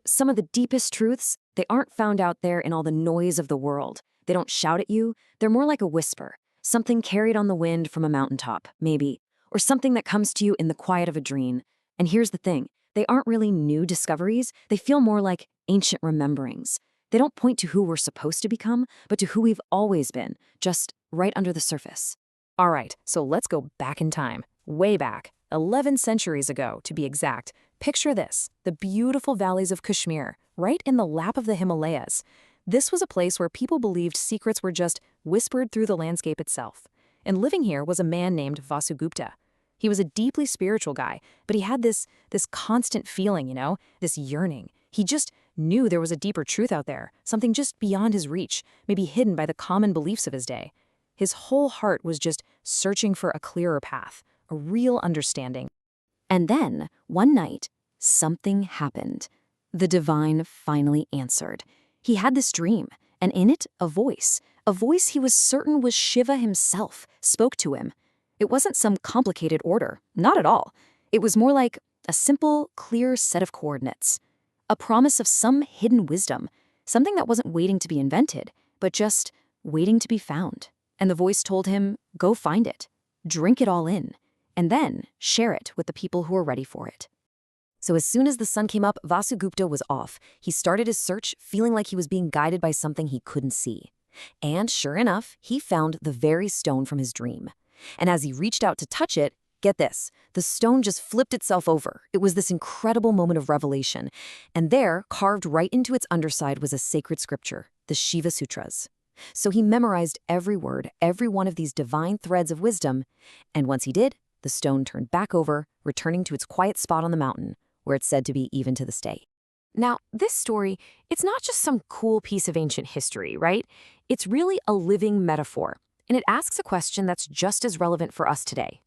Some of the deepest truths, they aren't found out there in all the noise of the world. They don't shout at you. They're more like a whisper, something carried on the wind from a mountaintop, maybe, or something that comes to you in the quiet of a dream. And here's the thing, they aren't really new discoveries. They feel more like ancient rememberings. They don't point to who we're supposed to become, but to who we've always been, just right under the surface. All right, so let's go back in time, way back, 11 centuries ago to be exact. Picture this, the beautiful valleys of Kashmir, right in the lap of the Himalayas. This was a place where people believed secrets were just whispered through the landscape itself. And living here was a man named Vasugupta. He was a deeply spiritual guy, but he had this constant feeling, this yearning. He just knew there was a deeper truth out there, something just beyond his reach, maybe hidden by the common beliefs of his day. His whole heart was just searching for a clearer path, a real understanding. And then, one night, something happened. The divine finally answered. He had this dream, and in it, a voice he was certain was Shiva himself, spoke to him. It wasn't some complicated order, not at all. It was more like a simple, clear set of coordinates. A promise of some hidden wisdom, something that wasn't waiting to be invented, but just waiting to be found. And the voice told him, go find it, drink it all in, and then share it with the people who are ready for it. So as soon as the sun came up, Vasugupta was off. He started his search, feeling like he was being guided by something he couldn't see. And sure enough, he found the very stone from his dream. And as he reached out to touch it, get this, the stone just flipped itself over. It was this incredible moment of revelation. And there, carved right into its underside, was a sacred scripture, the Shiva Sutras. So he memorized every word, every one of these divine threads of wisdom. And once he did, the stone turned back over, returning to its quiet spot on the mountain, where it's said to be even to this day. Now, this story, it's not just some cool piece of ancient history, right? It's really a living metaphor, and it asks a question that's just as relevant for us today.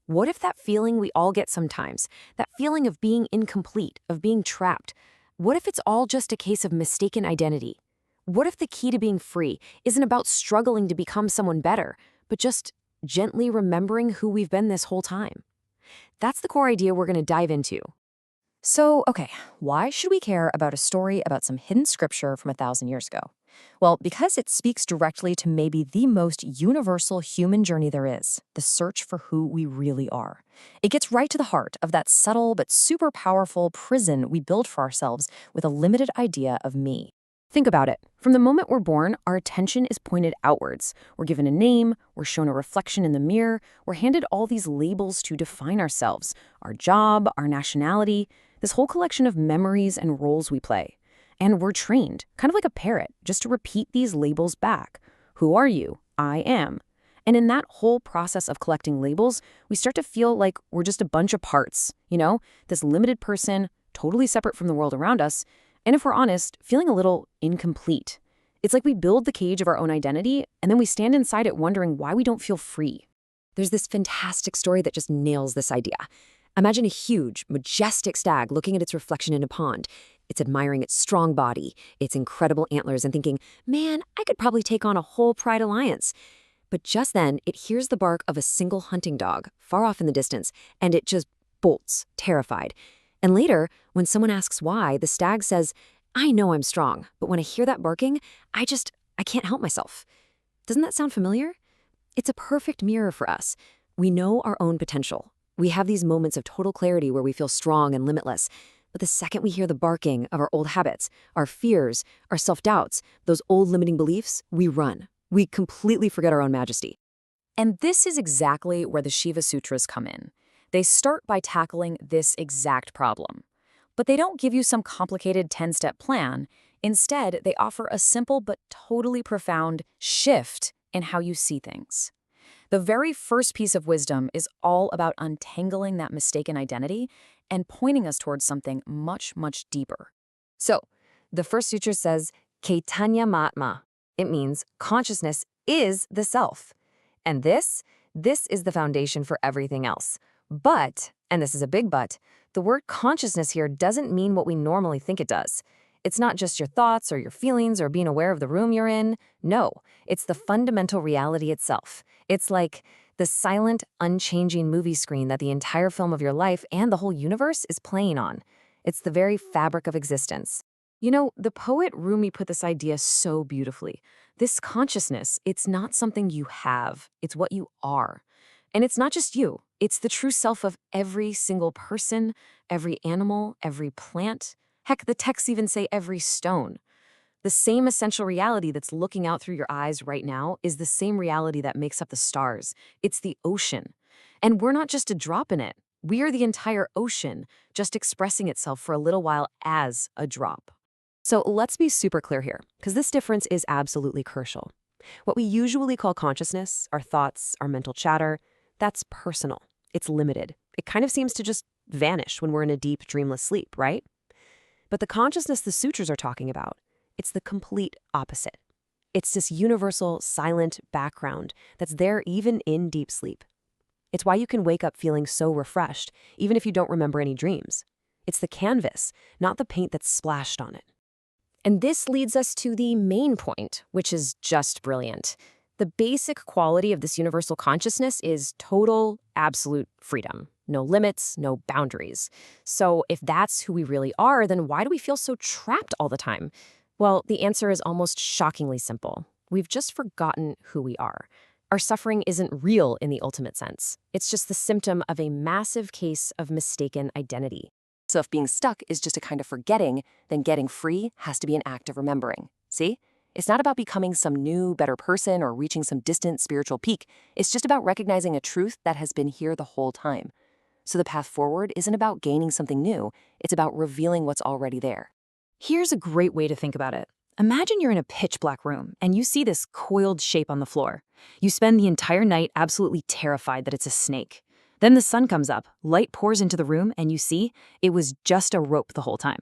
What if that feeling we all get sometimes, that feeling of being incomplete, of being trapped, what if it's all just a case of mistaken identity? What if the key to being free isn't about struggling to become someone better, but just gently remembering who we've been this whole time? That's the core idea we're going to dive into. So, okay, why should we care about a story about some hidden scripture from 1,000 years ago? Well, because it speaks directly to maybe the most universal human journey there is, the search for who we really are. It gets right to the heart of that subtle but super powerful prison we build for ourselves with a limited idea of me. Think about it. From the moment we're born, our attention is pointed outwards. We're given a name, we're shown a reflection in the mirror, we're handed all these labels to define ourselves, our job, our nationality, this whole collection of memories and roles we play. And we're trained, kind of like a parrot, just to repeat these labels back. Who are you? I am. And in that whole process of collecting labels, we start to feel like we're just a bunch of parts, this limited person, totally separate from the world around us, and if we're honest, feeling a little incomplete. It's like we build the cage of our own identity, and then we stand inside it wondering why we don't feel free. There's this fantastic story that just nails this idea. Imagine a huge, majestic stag looking at its reflection in a pond. It's admiring its strong body, its incredible antlers, and thinking, man, I could probably take on a whole pride alliance. But just then, it hears the bark of a single hunting dog, far off in the distance, and it just bolts, terrified. And later, when someone asks why, the stag says, I know I'm strong, but when I hear that barking, I can't help myself. Doesn't that sound familiar? It's a perfect mirror for us. We know our own potential. We have these moments of total clarity where we feel strong and limitless. But the second we hear the barking of our old habits, our fears, our self-doubts, those old limiting beliefs, we run. We completely forget our own majesty. And this is exactly where the Shiva Sutras come in. They start by tackling this exact problem. But they don't give you some complicated 10-step plan. Instead, they offer a simple but totally profound shift in how you see things. The very first piece of wisdom is all about untangling that mistaken identity and pointing us towards something much, much deeper. So, the first sutra says, Caitanya Matma. It means consciousness is the self. And this is the foundation for everything else. But, and this is a big but, the word consciousness here doesn't mean what we normally think it does. It's not just your thoughts or your feelings or being aware of the room you're in. No, it's the fundamental reality itself. It's like the silent, unchanging movie screen that the entire film of your life and the whole universe is playing on. It's the very fabric of existence. The poet Rumi put this idea so beautifully. This consciousness, it's not something you have, it's what you are. And it's not just you, it's the true self of every single person, every animal, every plant. Heck, the texts even say every stone. The same essential reality that's looking out through your eyes right now is the same reality that makes up the stars. It's the ocean. And we're not just a drop in it. We are the entire ocean, just expressing itself for a little while as a drop. So let's be super clear here, because this difference is absolutely crucial. What we usually call consciousness, our thoughts, our mental chatter, that's personal. It's limited. It kind of seems to just vanish when we're in a deep, dreamless sleep, right? But the consciousness the sutras are talking about, it's the complete opposite. It's this universal, silent background that's there even in deep sleep. It's why you can wake up feeling so refreshed, even if you don't remember any dreams. It's the canvas, not the paint that's splashed on it. And this leads us to the main point, which is just brilliant. The basic quality of this universal consciousness is total, absolute freedom. No limits, no boundaries. So if that's who we really are, then why do we feel so trapped all the time? Well, the answer is almost shockingly simple. We've just forgotten who we are. Our suffering isn't real in the ultimate sense. It's just the symptom of a massive case of mistaken identity. So if being stuck is just a kind of forgetting, then getting free has to be an act of remembering. See? It's not about becoming some new, better person or reaching some distant spiritual peak. It's just about recognizing a truth that has been here the whole time. So the path forward isn't about gaining something new. It's about revealing what's already there. Here's a great way to think about it. Imagine you're in a pitch black room and you see this coiled shape on the floor. You spend the entire night absolutely terrified that it's a snake. Then the sun comes up, light pours into the room, and you see it was just a rope the whole time.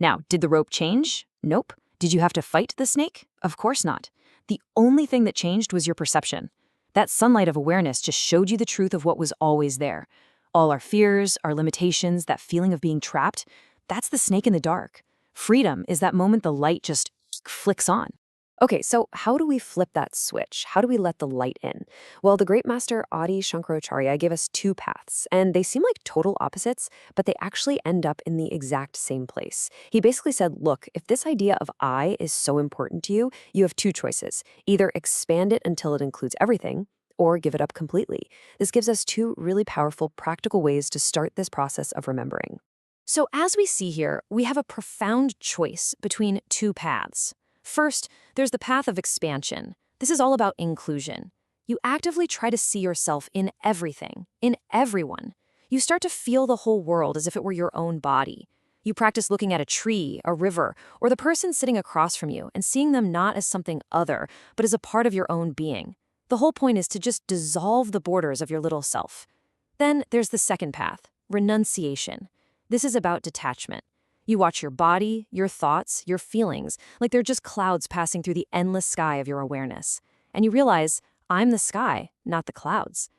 Now, did the rope change? Nope. Did you have to fight the snake? Of course not. The only thing that changed was your perception. That sunlight of awareness just showed you the truth of what was always there. All our fears, our limitations, that feeling of being trapped, that's the snake in the dark. Freedom is that moment the light just flicks on. Okay, so how do we flip that switch? How do we let the light in? Well, the great master Adi Shankaracharya gave us two paths, and they seem like total opposites, but they actually end up in the exact same place. He basically said, look, if this idea of I is so important to you, you have two choices. Either expand it until it includes everything, or give it up completely. This gives us two really powerful, practical ways to start this process of remembering. So as we see here, we have a profound choice between two paths. First, there's the path of expansion. This is all about inclusion. You actively try to see yourself in everything, in everyone. You start to feel the whole world as if it were your own body. You practice looking at a tree, a river, or the person sitting across from you and seeing them not as something other, but as a part of your own being. The whole point is to just dissolve the borders of your little self. Then there's the second path, renunciation. This is about detachment. You watch your body, your thoughts, your feelings, like they're just clouds passing through the endless sky of your awareness. And you realize, I'm the sky, not the clouds.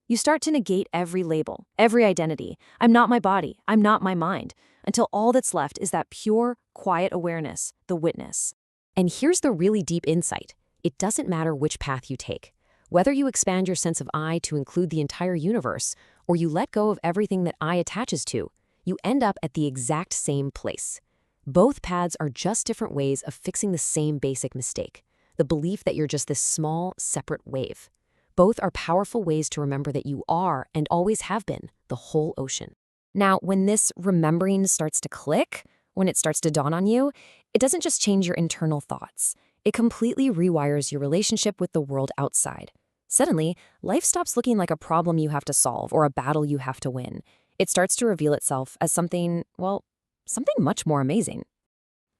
You start to negate every label, every identity. I'm not my body, I'm not my mind, until all that's left is that pure, quiet awareness, the witness. And here's the really deep insight. It doesn't matter which path you take. Whether you expand your sense of I to include the entire universe, or you let go of everything that I attaches to, you end up at the exact same place. Both paths are just different ways of fixing the same basic mistake, the belief that you're just this small, separate wave. Both are powerful ways to remember that you are, and always have been, the whole ocean. Now, when this remembering starts to click, when it starts to dawn on you, it doesn't just change your internal thoughts. It completely rewires your relationship with the world outside. Suddenly, life stops looking like a problem you have to solve or a battle you have to win. It starts to reveal itself as something, well, something much more amazing.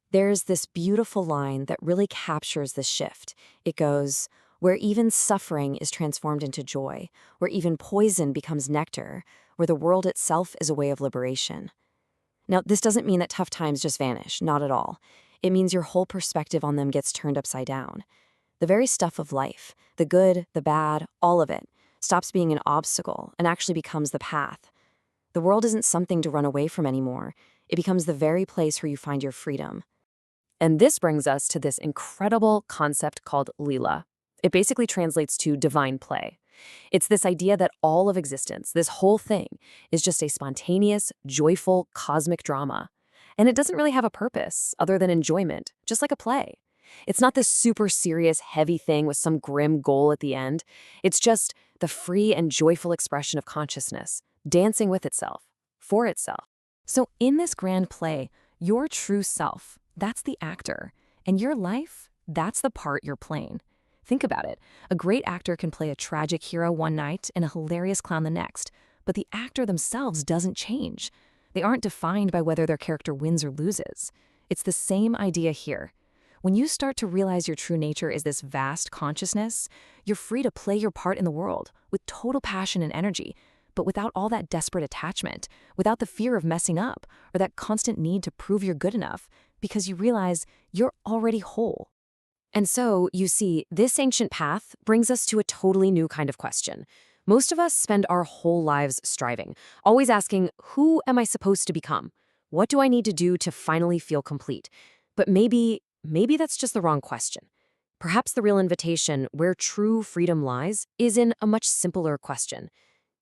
There's this beautiful line that really captures this shift. It goes, where even suffering is transformed into joy, where even poison becomes nectar, where the world itself is a way of liberation. Now, this doesn't mean that tough times just vanish, not at all. It means your whole perspective on them gets turned upside down. The very stuff of life, the good, the bad, all of it, stops being an obstacle and actually becomes the path. The world isn't something to run away from anymore. It becomes the very place where you find your freedom. And this brings us to this incredible concept called Lila. It basically translates to divine play. It's this idea that all of existence, this whole thing, is just a spontaneous, joyful, cosmic drama. And it doesn't really have a purpose other than enjoyment, just like a play. It's not this super serious, heavy thing with some grim goal at the end. It's just the free and joyful expression of consciousness, dancing with itself, for itself. So in this grand play, your true self, that's the actor, and your life, that's the part you're playing. Think about it. A great actor can play a tragic hero one night and a hilarious clown the next, but the actor themselves doesn't change. They aren't defined by whether their character wins or loses. It's the same idea here. When you start to realize your true nature is this vast consciousness, you're free to play your part in the world with total passion and energy, but without all that desperate attachment, without the fear of messing up, or that constant need to prove you're good enough, because you realize you're already whole. And so, you see, this ancient path brings us to a totally new kind of question. Most of us spend our whole lives striving, always asking, who am I supposed to become? What do I need to do to finally feel complete? But maybe that's just the wrong question. Perhaps the real invitation, where true freedom lies, is in a much simpler question.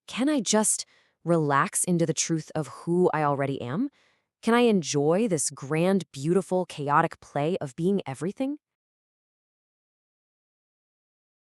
Can I just relax into the truth of who I already am? Can I enjoy this grand, beautiful, chaotic play of being everything?